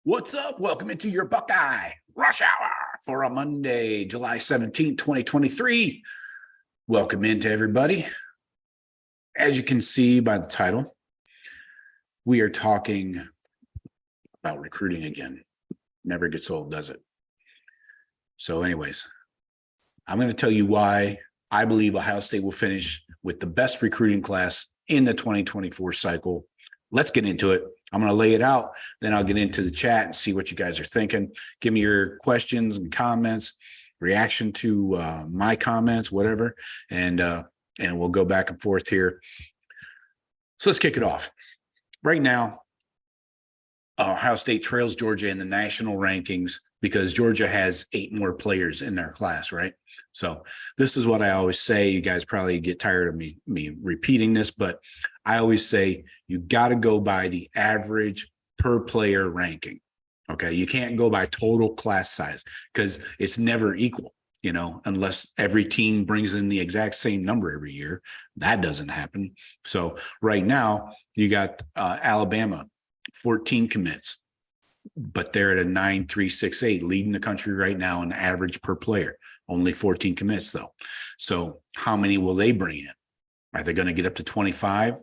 What's up? Welcome into your Buckeye Rush Hour for a Monday, July 17th, 2023. Welcome into everybody. As you can see by the title, we are talking about recruiting again. Never gets old, does it? So anyways, I'm going to tell you why I believe Ohio State will finish with the best recruiting class in the 2024 cycle. Let's get into it. I'm going to lay it out, then I'll get into the chat and see what you guys are thinking. Give me your questions and comments, reaction to my comments, whatever, and we'll go back and forth here. So let's kick it off. Right now, Ohio State trails Georgia in the national rankings because Georgia has 8 more players in their class, right? So this is what I always say. You guys probably get tired of me repeating this, but I always say you got to go by the average per player ranking. Okay, you can't go by total class size because it's never equal, unless every team brings in the exact same number every year. That doesn't happen. So right now you got Alabama, 14 commits, but they're at a 9.368, leading the country right now in average per player. Only 14 commits though. So how many will they bring in? Are they going to get up to 25?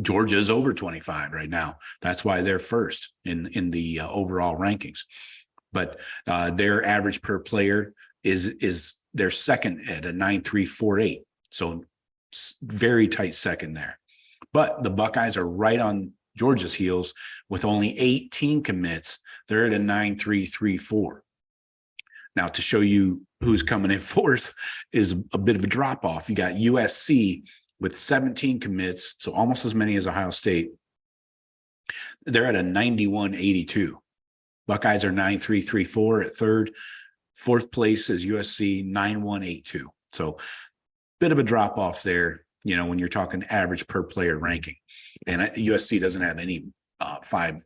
Georgia is over 25 right now. That's why they're first in the overall rankings. But their average per player is their second at a 9.348. So very tight second there. But the Buckeyes are right on Georgia's heels with only 18 commits. They're at a 9.334. Now, to show you who's coming in fourth is a bit of a drop off. You got USC with 17 commits, so almost as many as Ohio State. They're at a 91.82. Buckeyes are 9.334 at third. Fourth place is USC, 9.182. So bit of a drop off there, when you're talking average per player ranking. And USC doesn't have any five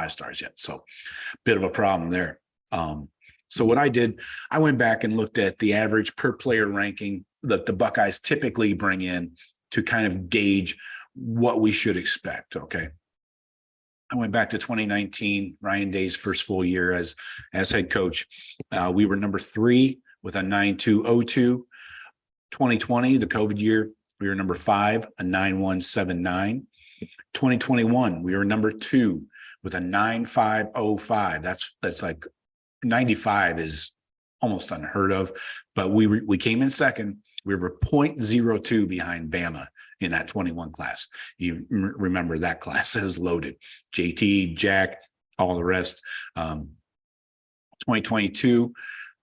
stars yet. So bit of a problem there. So what I did, I went back and looked at the average per player ranking that the Buckeyes typically bring in to kind of gauge what we should expect. Okay. I went back to 2019, Ryan Day's first full year as head coach. We were number 3 with a 9.202. 2020, the COVID year, we were number 5, a 9.179. 2021, we were number 2 with a 9.505. That's like 95 is almost unheard of, but we came in second. We were 0.02 behind Bama in that 21 class. You remember that class is loaded. JT, Jack, all the rest. 2022,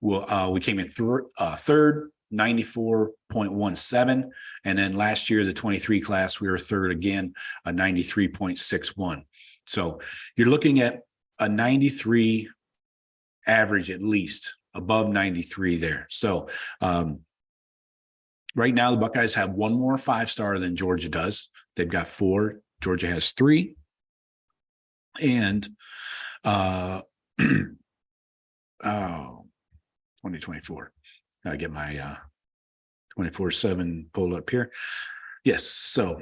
we came in third, 94.17. And then last year, the 23 class, we were third again, a 93.61. So you're looking at a 93 average, at least above 93 there. So right now the Buckeyes have 1 more 5-star than Georgia does. They've got 4. Georgia has 3. And 2024. I get my 24/7 pulled up here. Yes. So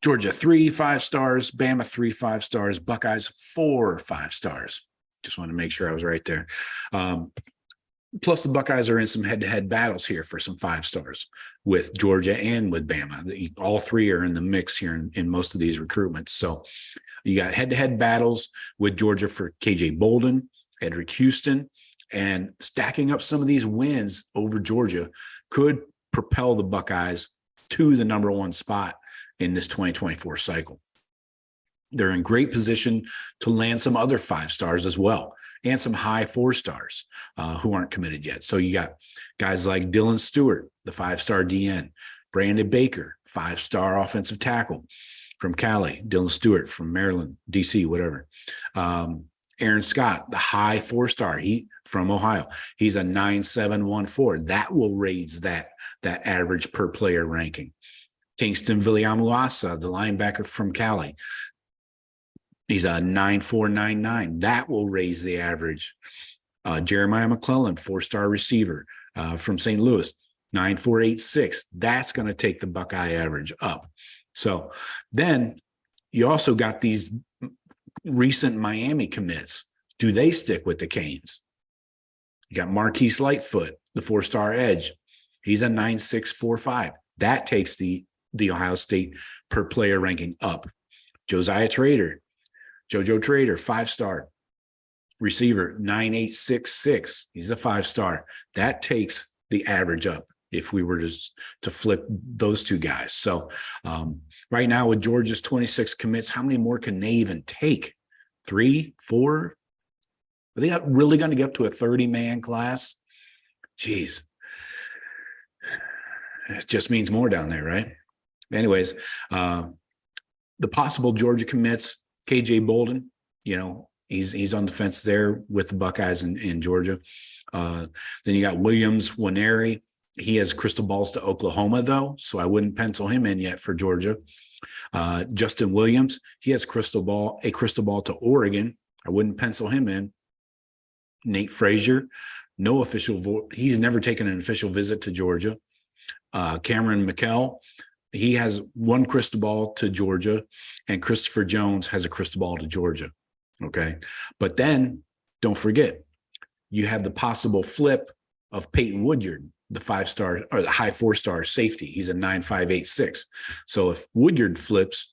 Georgia 3 5-stars, Bama 3 5-stars, Buckeyes 4 5-stars. Just want to make sure I was right there. Plus, the Buckeyes are in some head-to-head battles here for some 5-stars with Georgia and with Bama. All 3 are in the mix here in most of these recruitments. So you got head-to-head battles with Georgia for KJ Bolden, Edric Houston, and stacking up some of these wins over Georgia could propel the Buckeyes to the number 1 spot in this 2024 cycle. They're in great position to land some other 5-stars as well, and some high 4-stars who aren't committed yet. So you got guys like Dylan Stewart, the 5-star DN, Brandon Baker, 5-star offensive tackle from Cali, Dylan Stewart from Maryland, DC, whatever. Aaron Scott, the high 4-star, he from Ohio. He's a 9.714. That will raise that average per player ranking. Kingston Viliamuasa, the linebacker from Cali. He's a 9.499. That will raise the average. Jeremiah McClellan, 4-star receiver from St. Louis, 9.486. That's going to take the Buckeye average up. So then you also got these recent Miami commits, do they stick with the Canes? You got Marquise Lightfoot, the 4-star edge. He's a 9.645. That takes the Ohio State per player ranking up. Jojo Trader, 5-star receiver, 9.866. He's a 5-star. That takes the average up if we were to flip those two guys. So right now with Georgia's 26 commits, how many more can they even take? 3, 4? Are they really going to get up to a 30-man class? Jeez. It just means more down there, right? Anyways, the possible Georgia commits, KJ Bolden, he's on the fence there with the Buckeyes in Georgia. Then you got Williams Nwaneri. He has crystal balls to Oklahoma, though, so I wouldn't pencil him in yet for Georgia. Justin Williams, he has a crystal ball to Oregon. I wouldn't pencil him in. Nate Frazier, no official he's never taken an official visit to Georgia. Cameron McKell, he has one crystal ball to Georgia, and Christopher Jones has a crystal ball to Georgia. Okay. But then don't forget, you have the possible flip of Peyton Woodyard, the 5-star or the high 4-star safety. He's a 9.586. So if Woodyard flips,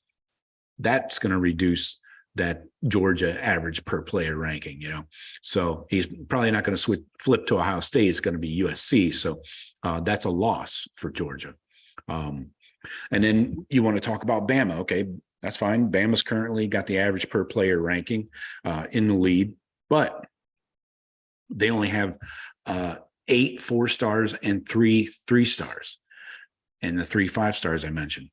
that's going to reduce that Georgia average per player ranking, So he's probably not going to flip to Ohio State. It's going to be USC. So that's a loss for Georgia. And then you want to talk about Bama. Okay, that's fine. Bama's currently got the average per player ranking in the lead, but they only have 8 4-stars and 3 3-stars, and the 3 5-stars I mentioned.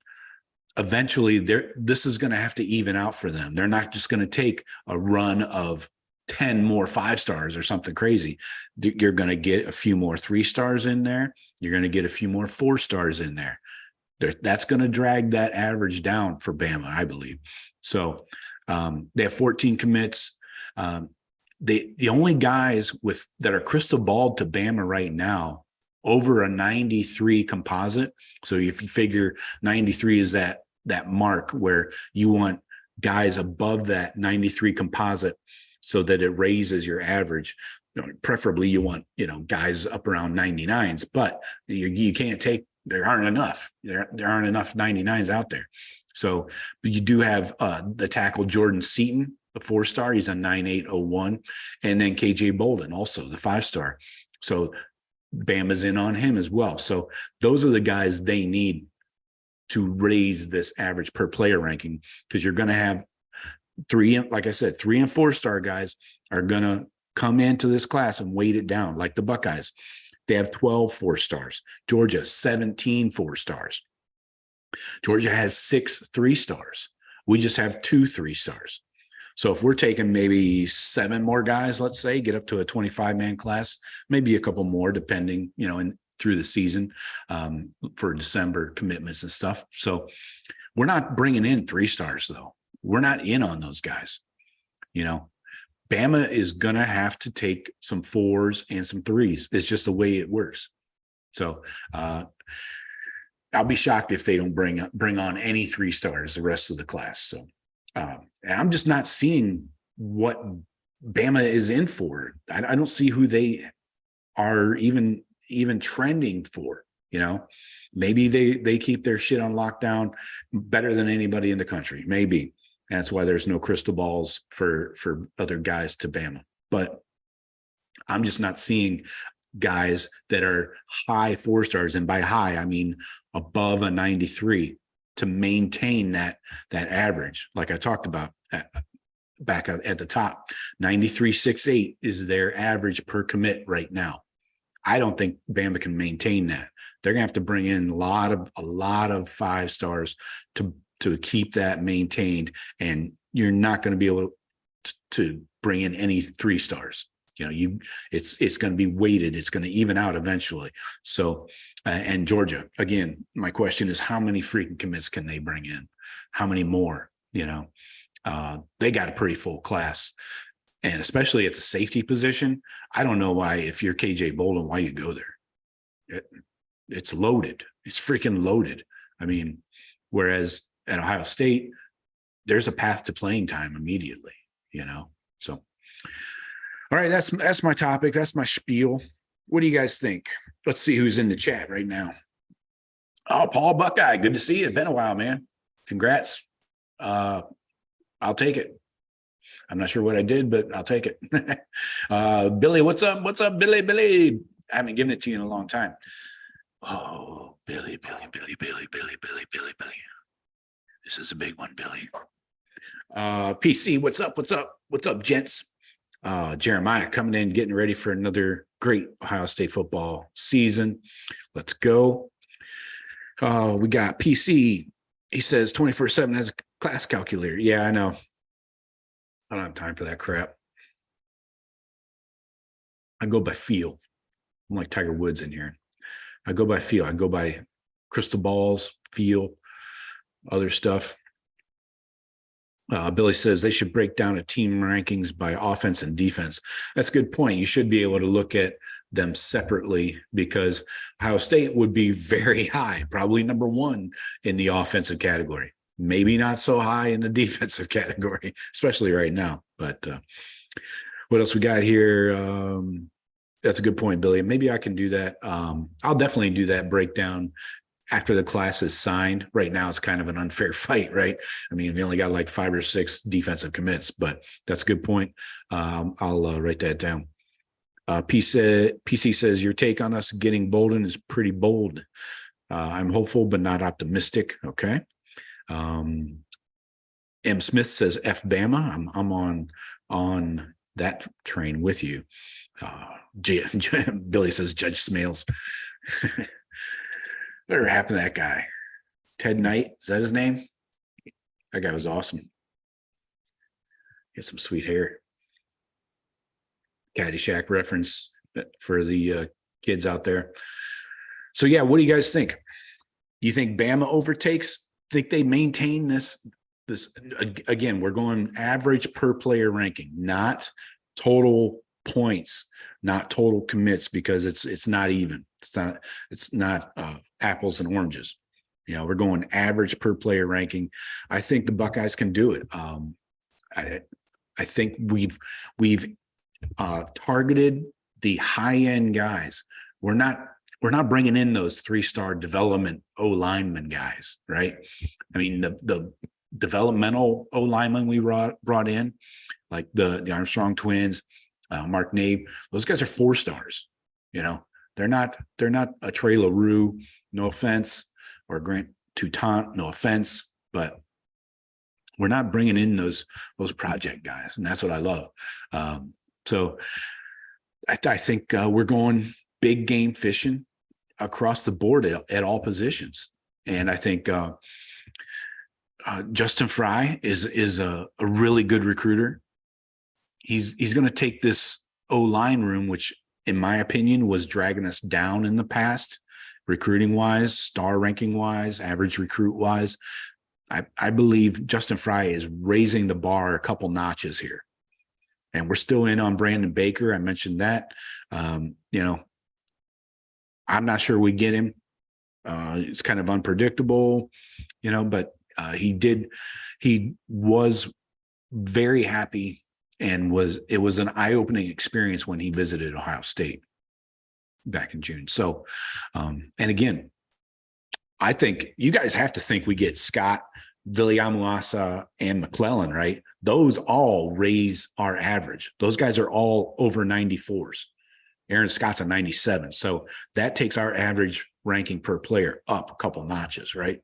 Eventually, this is going to have to even out for them. They're not just going to take a run of 10 more 5-stars or something crazy. You're going to get a few more 3-stars in there. You're going to get a few more 4-stars in there. That's going to drag that average down for Bama, I believe. So they have 14 commits. The only guys that are crystal balled to Bama right now over a 93 composite. So if you figure 93 is that mark where you want guys above that 93 composite so that it raises your average. Preferably you want, guys up around 99s, but you can't take, there aren't enough 99s out there. So but you do have the tackle Jordan Seaton, the 4-star. He's a 9.801. And then KJ Bolden, also the 5-star. So Bama's in on him as well. So those are the guys they need to raise this average per player ranking, because you're going to have 3 and 4-star guys are going to come into this class and weight it down, like the Buckeyes. They have 12 4-stars. Georgia, 17 4-stars. Georgia has 6 3-stars. We just have 2 3-stars. So if we're taking maybe 7 more guys, let's say, get up to a 25-man class, maybe a couple more, depending, through the season for December commitments and stuff. So we're not bringing in 3-stars, though. We're not in on those guys. Bama is going to have to take some 4s and some 3s. It's just the way it works. So I'll be shocked if they don't bring on any 3-stars the rest of the class. So I'm just not seeing what Bama is in for. I don't see who they are even trending for. Maybe they keep their shit on lockdown better than anybody in the country. Maybe that's why there's no crystal balls for other guys to Bama. But I'm just not seeing guys that are high 4-stars, and by high I mean above a 93, to maintain that average. Like I talked about back at the top, 93.68 is their average per commit right now. I don't think Bama can maintain that. They're gonna have to bring in a lot of 5-stars to keep that maintained, and you're not going to be able to bring in any 3-stars. It's going to be weighted. It's going to even out eventually. So, and Georgia, again, my question is, how many freaking commits can they bring in? How many more? They got a pretty full class, and especially at the safety position. I don't know why, if you're KJ Bolden, why you go there. It's loaded. It's freaking loaded. I mean, whereas at Ohio State, there's a path to playing time immediately. So, all right, that's my topic. That's my spiel. What do you guys think? Let's see who's in the chat right now. Oh, Paul Buckeye, good to see you. It's been a while, man. Congrats. I'll take it. I'm not sure what I did, but I'll take it. Billy, what's up? What's up, Billy? Billy, I haven't given it to you in a long time. Oh, Billy. This is a big one, Billy. PC, what's up? What's up, gents? Jeremiah coming in, getting ready for another great Ohio State football season. Let's go. We got PC. He says 24/7 has a class calculator. Yeah, I know. I don't have time for that crap. I go by feel. I'm like Tiger Woods in here. I go by feel. I go by crystal balls, feel, other stuff. Billy says they should break down a team rankings by offense and defense. That's a good point. You should be able to look at them separately because Ohio State would be very high, probably number one in the offensive category. Maybe not so high in the defensive category, especially right now. But what else we got here? That's a good point, Billy. Maybe I can do that. I'll definitely do that breakdown after the class is signed. Right now, it's kind of an unfair fight, right? I mean, we only got like 5 or 6 defensive commits, but that's a good point. I'll write that down. PC says, your take on us getting Bolden is pretty bold. I'm hopeful, but not optimistic. Okay. M. Smith says, F Bama. I'm on that train with you. Billy says, Judge Smales. Whatever happened to that guy? Ted Knight, is that his name? That guy was awesome. He had some sweet hair. Caddyshack reference for the kids out there. So yeah, what do you guys think? You think Bama overtakes? Think they maintain this again? We're going average per player ranking, not total points, not total commits, because it's not even. It's not apples and oranges. We're going average per player ranking. I think the Buckeyes can do it. I think we've targeted the high end guys. We're not bringing in those 3-star development O lineman guys, right? I mean, the developmental O lineman we brought in, like the Armstrong twins, Mark Nabe, those guys are 4 stars. They're not a Trey LaRue, no offense, or Grant Toutant, no offense, but we're not bringing in those project guys, and that's what I love. So I think we're going big game fishing across the board at all positions, and I think Justin Fry is a really good recruiter. He's going to take this O-line room, which in my opinion was dragging us down in the past, recruiting wise, star ranking wise, average recruit wise. I believe Justin Fry is raising the bar a couple notches here. And we're still in on Brandon Baker. I mentioned that. I'm not sure we get him. It's kind of unpredictable, but he was very happy, and it was an eye-opening experience when he visited Ohio State back in June. So, and again, I think you guys have to think we get Scott, Viliamuasa, and McClellan, right? Those all raise our average. Those guys are all over 94s. Aaron Scott's a 97. So that takes our average ranking per player up a couple notches, right?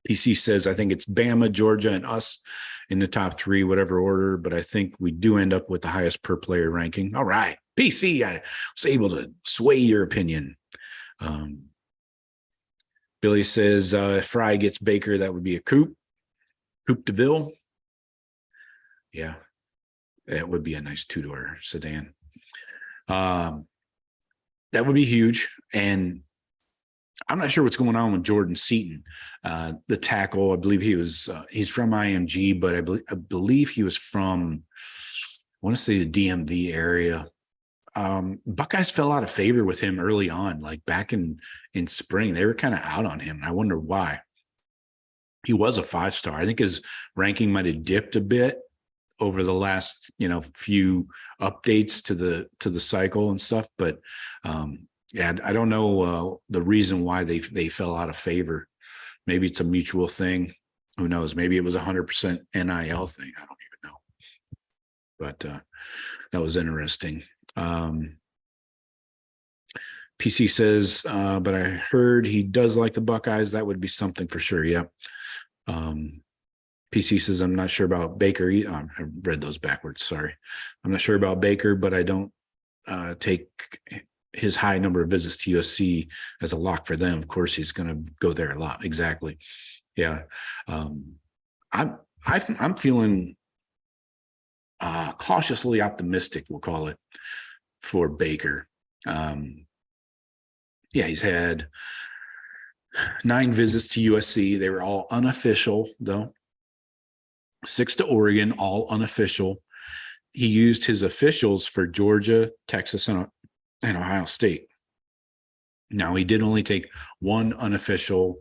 PC says, I think it's Bama, Georgia, and us in the top 3, whatever order, but I think we do end up with the highest per player ranking. All right. PC, I was able to sway your opinion. Billy says, if Fry gets Baker, that would be a coupe DeVille. Yeah, it would be a nice 2-door sedan. That would be huge. And I'm not sure what's going on with Jordan Seaton, the tackle. I believe he's from IMG, but I believe he was from, I want to say, the DMV area. Buckeyes fell out of favor with him early on, like back in spring. They were kind of out on him. I wonder why. he was a 5-star. I think his ranking might have dipped a bit over the last, few updates to the cycle and stuff. But yeah, I don't know the reason why they fell out of favor. Maybe it's a mutual thing. Who knows? Maybe it was 100% NIL thing. I don't even know. But that was interesting. PC says, but I heard he does like the Buckeyes. That would be something for sure. Yeah. PC says, I'm not sure about Baker. I read those backwards. Sorry. I'm not sure about Baker, but I don't take his high number of visits to USC as a lock for them. Of course, he's going to go there a lot. Exactly. Yeah. I'm feeling cautiously optimistic, we'll call it, for Baker. Yeah, he's had 9 visits to USC. They were all unofficial, though. 6 to Oregon, all unofficial. He used his officials for Georgia, Texas, and Ohio State. Now, he did only take 1 unofficial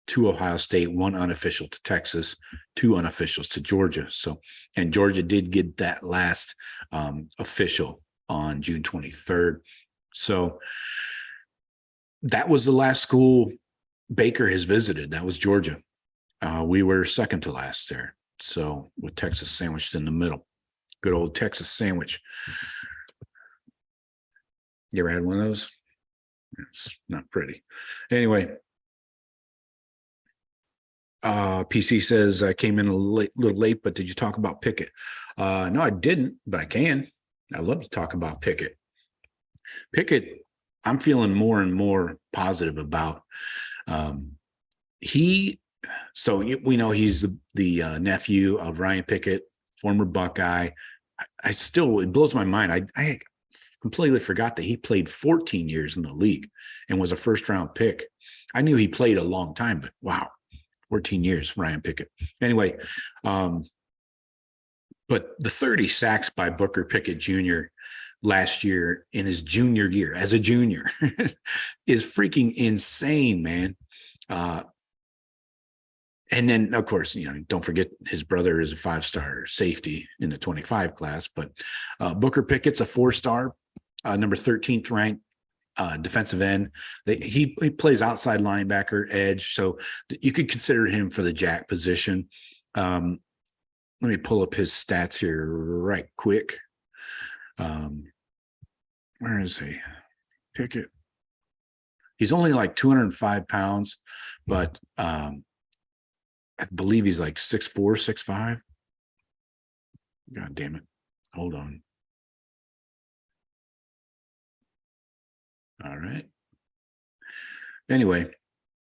to Ohio State, 1 unofficial to Texas, 2 unofficials to Georgia. So, and Georgia did get that last official on June 23rd. So that was the last school Baker has visited. That was Georgia. We were second to last there. So with Texas sandwiched in the middle. Good old Texas sandwich. You ever had one of those? It's not pretty. Anyway, PC says, I came in a little late, but did you talk about Pickett? No, I didn't, but I can. I love to talk about Pickett. Pickett, I'm feeling more and more positive about. So we know he's the nephew of Ryan Pickett, former Buckeye. It blows my mind. I completely forgot that he played 14 years in the league and was a first-round pick. I knew he played a long time, but wow, 14 years, Ryan Pickett. Anyway, but the 30 sacks by Booker Pickett Jr. last year in his junior year as a junior is freaking insane, man. And then, of course, don't forget his brother is a 5-star safety in the 25 class. But Booker Pickett's a 4-star, number 13th ranked defensive end. He plays outside linebacker, edge. So you could consider him for the jack position. Let me pull up his stats here right quick. Where is he? Pickett. He's only like 205 pounds, but I believe he's like 6'4", 6'5". God damn it. Hold on. All right. Anyway,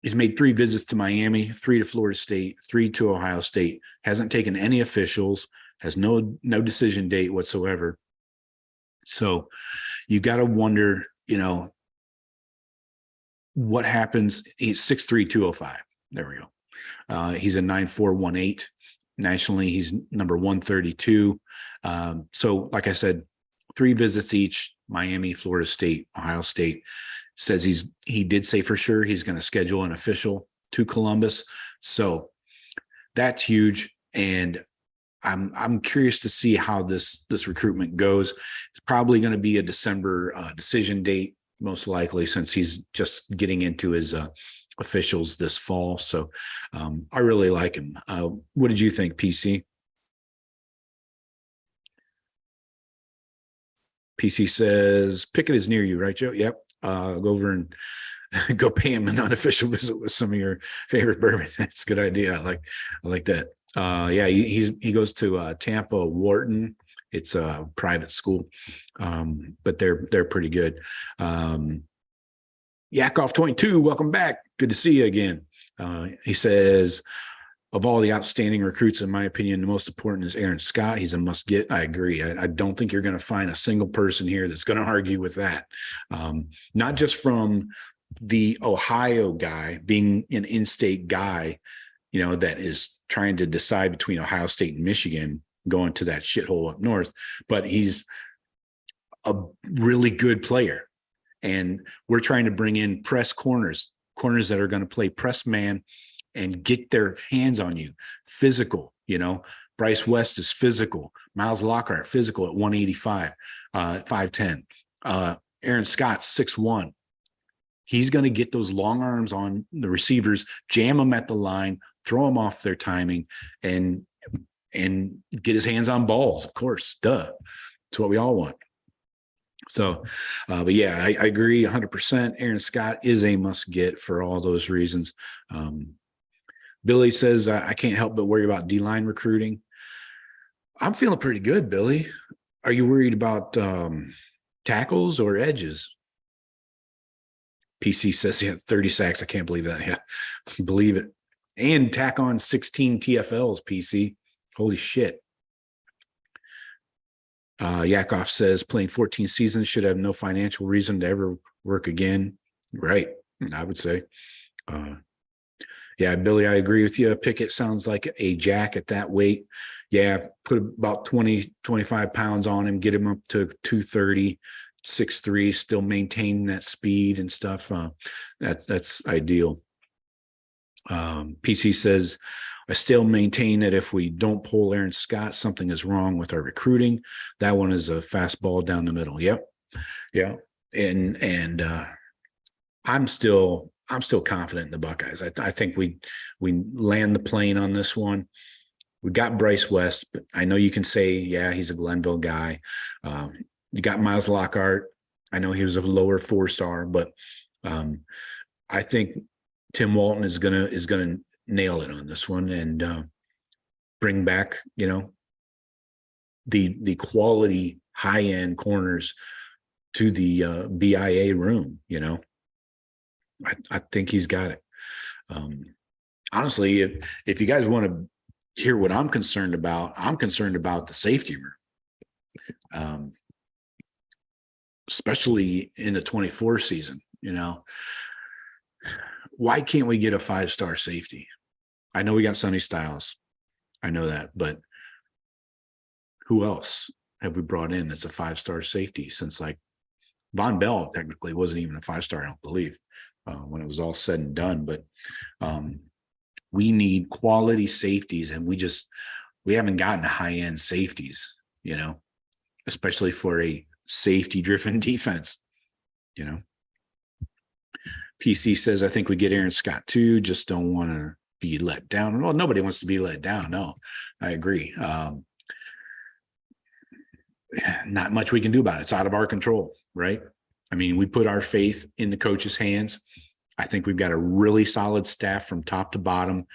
he's made 3 visits to Miami, 3 to Florida State, 3 to Ohio State, hasn't taken any officials, has no decision date whatsoever. So you got to wonder, what happens. He's 6'3", 205. There we go. He's a 9'4", 1'8". Nationally, he's number 132. So like I said, 3 visits each, Miami, Florida State, Ohio State. Says he did say for sure he's going to schedule an official to Columbus. So that's huge. And I'm curious to see how this recruitment goes. It's probably going to be a December decision date, most likely, since he's just getting into his officials this fall. So I really like him. What did you think, PC? PC says Pickett is near you, right, Joe? Yep. Go over and go pay him an unofficial visit with some of your favorite bourbon. That's a good idea. I like that. Yeah, he goes to Tampa Wharton. It's a private school, but they're pretty good. Yakov 22, welcome back. Good to see you again. He says, of all the outstanding recruits, in my opinion, the most important is Aaron Scott. He's a must get. I agree. I don't think you're going to find a single person here that's going to argue with that. Not just from the Ohio guy being an in-state guy, that is trying to decide between Ohio State and Michigan, going to that shithole up north, but he's a really good player. And we're trying to bring in press corners that are going to play press man and get their hands on you. Physical, Bryce West is physical. Miles Lockhart, physical at 185, 5'10". Aaron Scott's 6'1". He's going to get those long arms on the receivers, jam them at the line, throw them off their timing, and get his hands on balls, of course. Duh. That's what we all want. So, but yeah, I agree 100%. Aaron Scott is a must get for all those reasons. Billy says, I can't help but worry about D-line recruiting. I'm feeling pretty good, Billy. Are you worried about tackles or edges? PC says he had 30 sacks. I can't believe that. Yeah, believe it. And tack on 16 TFLs, PC. Holy shit. Yakov says playing 14 seasons should have no financial reason to ever work again. Right. I would say. Yeah, Billy, I agree with you. Pickett sounds like a jack at that weight. Yeah, put about 20, 25 pounds on him, get him up to 230. 6'3", still maintaining that speed and stuff. That's ideal. PC says, I still maintain that if we don't pull Aaron Scott, something is wrong with our recruiting. That one is a fastball down the middle. Yep. Yeah. And I'm still confident in the Buckeyes. I think we land the plane on this one. We got Bryce West, but I know you can say, yeah, he's a Glenville guy. You got Miles Lockhart. I know he was a lower 4-star, but I think Tim Walton is gonna nail it on this one and bring back, the quality high end corners to the BIA room. I think he's got it. Honestly, if you guys want to hear what I'm concerned about the safety room. Especially in the 24 season, why can't we get a 5-star safety? I know we got Sonny Styles. I know that, but who else have we brought in that's a 5-star safety since like Von Bell technically wasn't even a 5-star, I don't believe, when it was all said and done. But we need quality safeties, and we haven't gotten high-end safeties, especially for a safety-driven defense, PC says, I think we get Aaron Scott too, just don't want to be let down. Well, nobody wants to be let down. No, I agree. Not much we can do about it. It's out of our control, right? I mean, we put our faith in the coach's hands. I think we've got a really solid staff from top to bottom.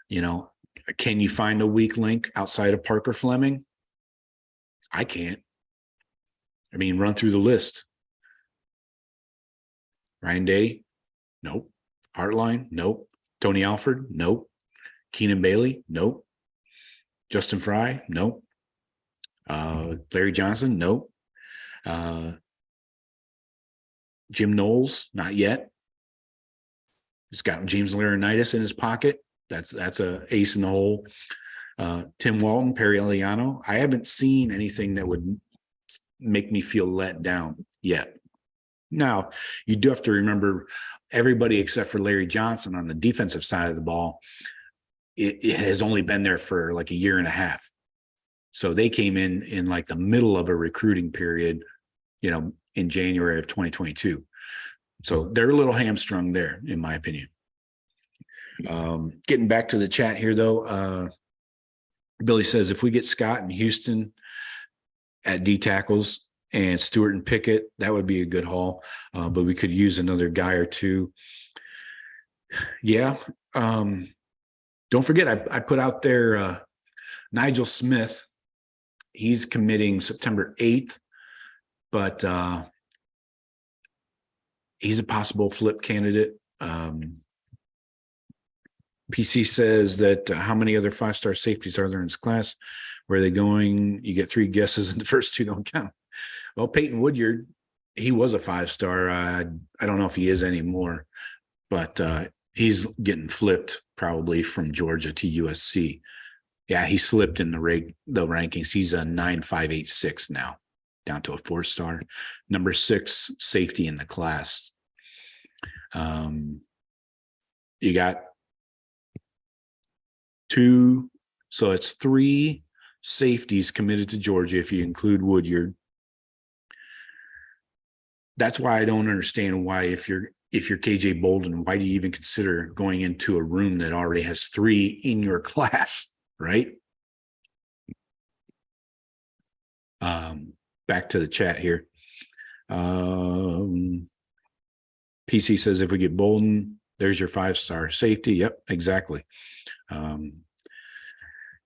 Can you find a weak link outside of Parker Fleming? I can't. I mean, run through the list. Ryan Day? Nope. Hartline? Nope. Tony Alford? Nope. Keenan Bailey? Nope. Justin Fry? Nope. Larry Johnson? Nope. Jim Knowles? Not yet. He's got James Laurinaitis in his pocket. That's a ace in the hole. Tim Walton, Perry Eliano. I haven't seen anything that would make me feel let down yet. Now, you do have to remember everybody except for Larry Johnson on the defensive side of the ball, it has only been there for like a year and a half. So they came in like the middle of a recruiting period, in January of 2022. So they're a little hamstrung there, in my opinion. Getting back to the chat here, though, Billy says, if we get Scott and Houston at D tackles and Stewart and Pickett, that would be a good haul. But we could use another guy or two. Yeah. Don't forget, I put out there Nigel Smith. He's committing September 8th, but he's a possible flip candidate. PC says that how many other 5-star safeties are there in this class? Where are they going? You get 3 guesses and the first 2 don't count. Well, Peyton Woodyard, he was a 5-star. I don't know if he is anymore, but he's getting flipped probably from Georgia to USC. Yeah, he slipped in the rankings. He's a 9.586 now, down to a 4-star. Number 6 safety in the class. You got 2. So it's 3 safeties committed to Georgia if you include Woodyard. That's why I don't understand why if you're KJ Bolden, why do you even consider going into a room that already has 3 in your class, right? Back to the chat here. PC says if we get Bolden, there's your 5-star safety. Yep, exactly.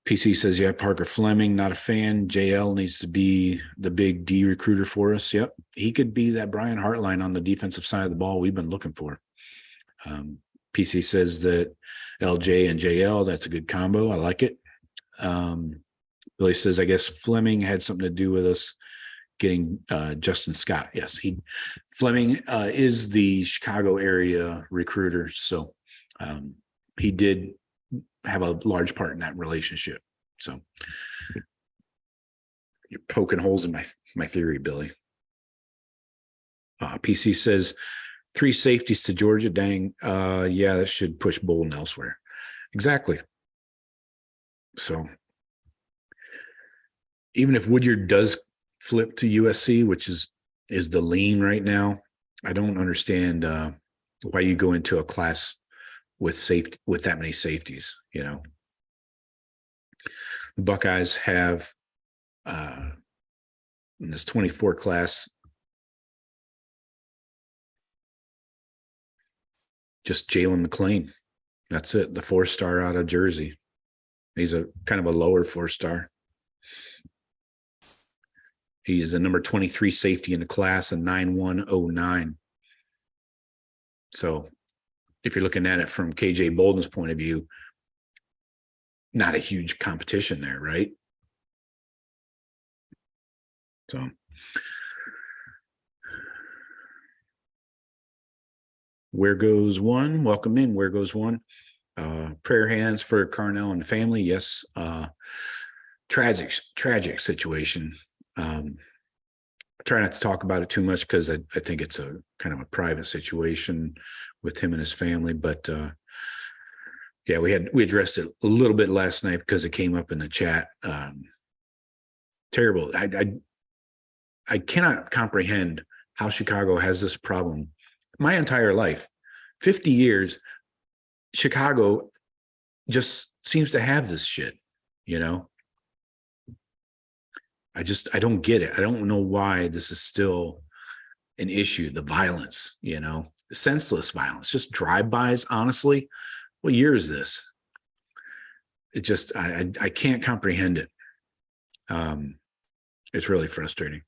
PC says, yeah, Parker Fleming, not a fan. JL needs to be the big D recruiter for us. Yep. He could be that Brian Hartline on the defensive side of the ball we've been looking for. PC says that LJ and JL, that's a good combo. I like it. Billy says, I guess Fleming had something to do with us getting Justin Scott. Yes, Fleming is the Chicago area recruiter. So he did have a large part in that relationship. So you're poking holes in my theory, Billy. PC says 3 safeties to Georgia. Dang. Yeah, that should push Bolden elsewhere. Exactly. So even if Woodyard does flip to USC, which is the lean right now, I don't understand why you go into a class with that many safeties. You know, the Buckeyes have in this 24 class just Jalen McLean. That's it. The 4-star out of Jersey. He's a kind of a lower 4-star. He is the number 23 safety in the class, a 9.109. So if you're looking at it from KJ Bolden's point of view, not a huge competition there, right? So where goes one? Welcome in. Where goes one? Prayer hands for Carnell and the family. Yes. Tragic situation. I try not to talk about it too much because I think it's a kind of a private situation with him and his family. But yeah, we addressed it a little bit last night because it came up in the chat. Terrible. I cannot comprehend how Chicago has this problem. My entire life, 50 years, Chicago just seems to have this shit, you know? I don't get it. I don't know why this is still an issue. The violence, you know, senseless violence, just drive-bys, honestly. What year is this? It just, I can't comprehend it. It's really frustrating.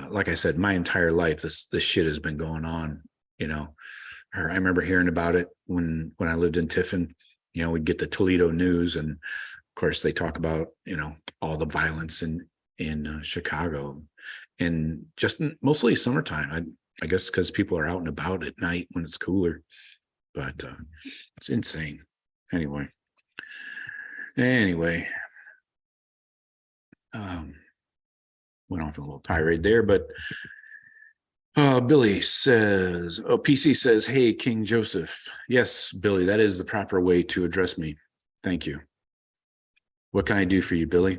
Like I said, my entire life, this shit has been going on, you know. I remember hearing about it when I lived in Tiffin. You know, we'd get the Toledo news, and of course they talk about, you know, all the violence in Chicago, and just mostly summertime. I guess because people are out and about at night when it's cooler, but it's insane. Anyway, went off a little tirade there, but Billy says, PC says, hey, King Joseph. Yes, Billy, that is the proper way to address me. Thank you. What can I do for you, Billy?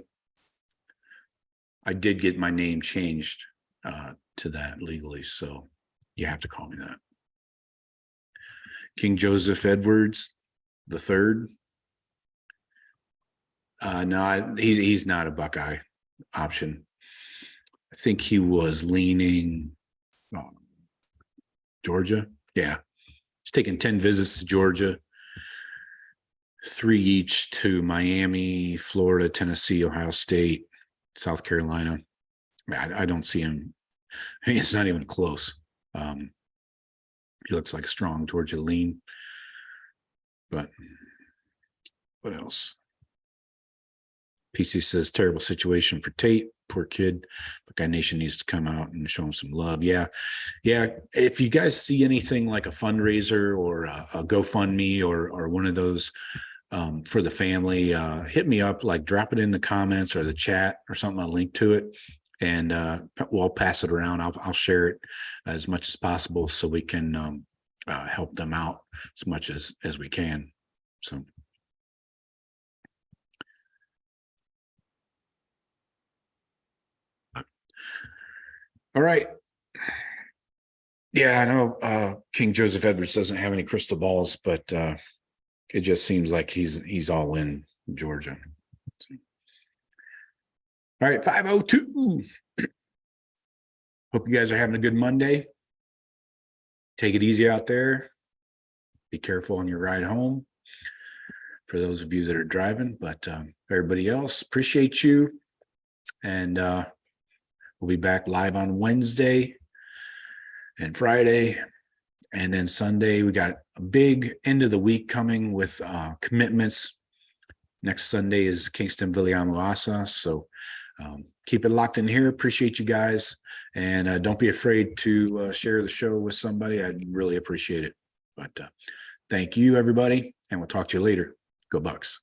I did get my name changed to that legally, so you have to call me that. King Joseph Edwards the third. No, he's not a Buckeye option. I think he was leaning Georgia. Yeah, he's taking 10 visits to Georgia, 3 each to Miami, Florida, Tennessee, Ohio State, South Carolina. I don't see him. I mean, it's not even close. He looks like a strong Georgia lean. But what else? PC says terrible situation for Tate. Poor kid. Buckeye Nation needs to come out and show him some love. Yeah. If you guys see anything like a fundraiser or a GoFundMe or one of those for the family, hit me up, like drop it in the comments or the chat or something. I'll link to it, and we'll pass it around. I'll share it as much as possible so we can help them out as much as we can. So All right. Yeah, I know King Joseph Edwards doesn't have any crystal balls, but it just seems like he's all in Georgia. All right, 5:02. Hope you guys are having a good Monday. Take it easy out there. Be careful on your ride home for those of you that are driving, but everybody else, appreciate you. And we'll be back live on Wednesday and Friday. And then Sunday, we got a big end of the week coming with commitments. Next Sunday is Kingston Villamuasa. So keep it locked in here. Appreciate you guys. And don't be afraid to share the show with somebody. I'd really appreciate it. But thank you, everybody. And we'll talk to you later. Go Bucks.